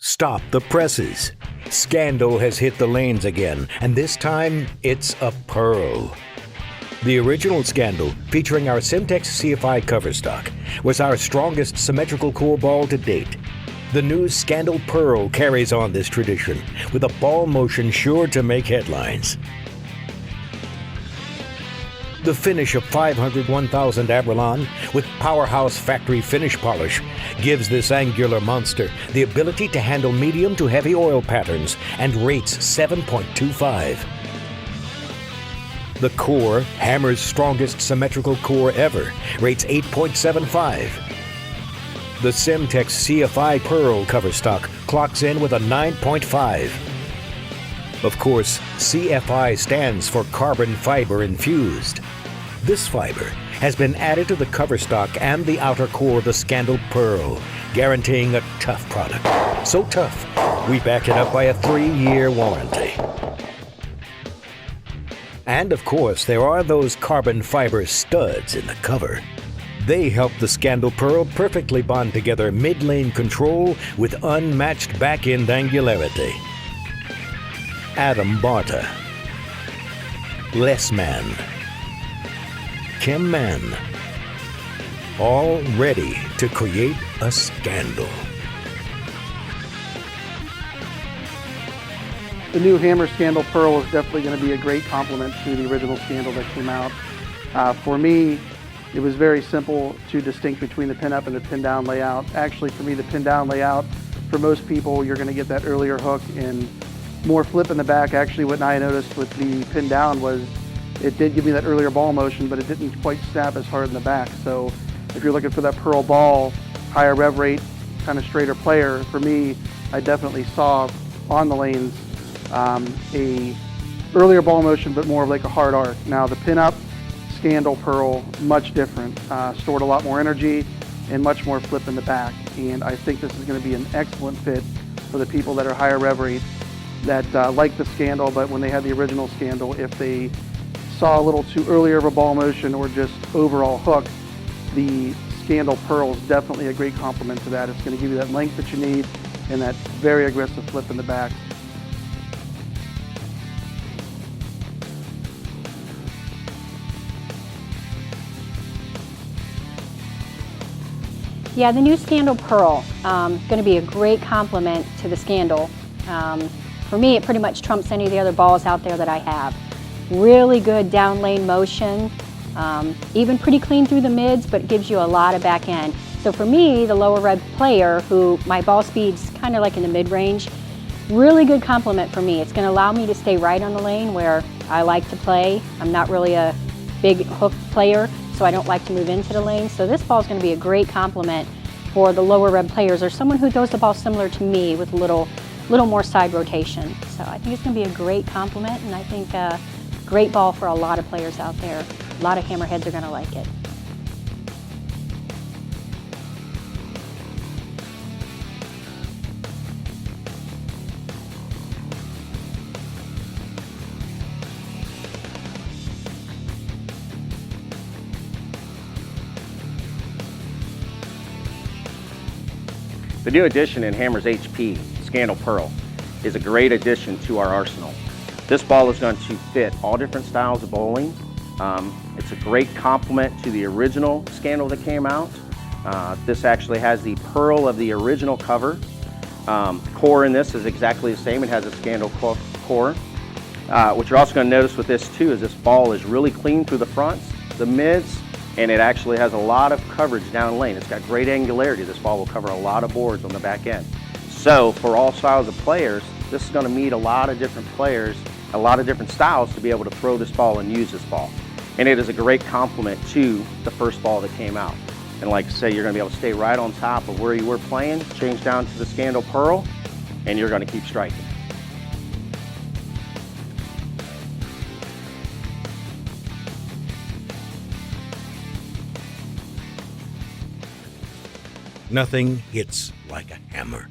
Stop the presses. Scandal has hit the lanes again, and this time it's a Pearl. The original Scandal, featuring our Semtex CFI cover stock, was our strongest symmetrical core ball to date. The new Scandal Pearl carries on this tradition, with a ball motion sure to make headlines. The finish of 500-1000 Abralon with powerhouse factory finish polish gives this angular monster the ability to handle medium to heavy oil patterns and rates 7.25. The core, Hammer's strongest symmetrical core ever, rates 8.75. The Semtex CFI Pearl cover stock clocks in with a 9.5. Of course, CFI stands for carbon fiber infused. This fiber has been added to the cover stock and the outer core of the Scandal Pearl, guaranteeing a tough product. So tough, we back it up by a 3-year warranty. And of course, there are those carbon fiber studs in the cover. They help the Scandal Pearl perfectly bond together mid-lane control with unmatched back-end angularity. Adam Barta, Les Man, Kim Man, all ready to create a scandal. The new Hammer Scandal Pearl is definitely going to be a great complement to the original Scandal that came out. For me, it was very simple to distinct between the pin up and the pin down layout. Actually, for me, the pin down layout, for most people, you're going to get that earlier hook and more flip in the back. Actually, what I noticed with the pin down was it did give me that earlier ball motion, but it didn't quite snap as hard in the back. So if you're looking for that Pearl ball, higher rev rate, kind of straighter player, for me, I definitely saw on the lanes a earlier ball motion, but more of like a hard arc. Now the pin up Scandal Pearl, much different, stored a lot more energy and much more flip in the back. And I think this is going to be an excellent fit for the people that are higher rev rate, that like the Scandal, but when they had the original Scandal, if they saw a little too earlier of a ball motion or just overall hook, the Scandal Pearl is definitely a great complement to that. It's going to give you that length that you need and that very aggressive flip in the back. Yeah, the new Scandal Pearl, going to be a great complement to the Scandal. For me, it pretty much trumps any of the other balls out there that I have. Really good down lane motion, even pretty clean through the mids, but it gives you a lot of back end. So for me, the lower rev player, who my ball speed's kind of like in the mid-range, really good complement for me. It's going to allow me to stay right on the lane where I like to play. I'm not really a big hook player, so I don't like to move into the lane. So this ball is going to be a great complement for the lower rev players or someone who throws the ball similar to me with a little more side rotation. So I think it's going to be a great complement, and I think a great ball for a lot of players out there. A lot of hammerheads are going to like it. The new addition in Hammer's HP, Scandal Pearl, is a great addition to our arsenal. This ball is going to fit all different styles of bowling. It's a great complement to the original Scandal that came out. This actually has the Pearl of the original cover. Core in this is exactly the same. It has a Scandal core. What you're also going to notice with this too is this ball is really clean through the fronts, the mids, and it actually has a lot of coverage down lane. It's got great angularity. This ball will cover a lot of boards on the back end. So for all styles of players, this is going to meet a lot of different players, a lot of different styles to be able to throw this ball and use this ball. And it is a great complement to the first ball that came out. And like I say, you're going to be able to stay right on top of where you were playing, change down to the Scandal Pearl, and you're going to keep striking. Nothing hits like a hammer.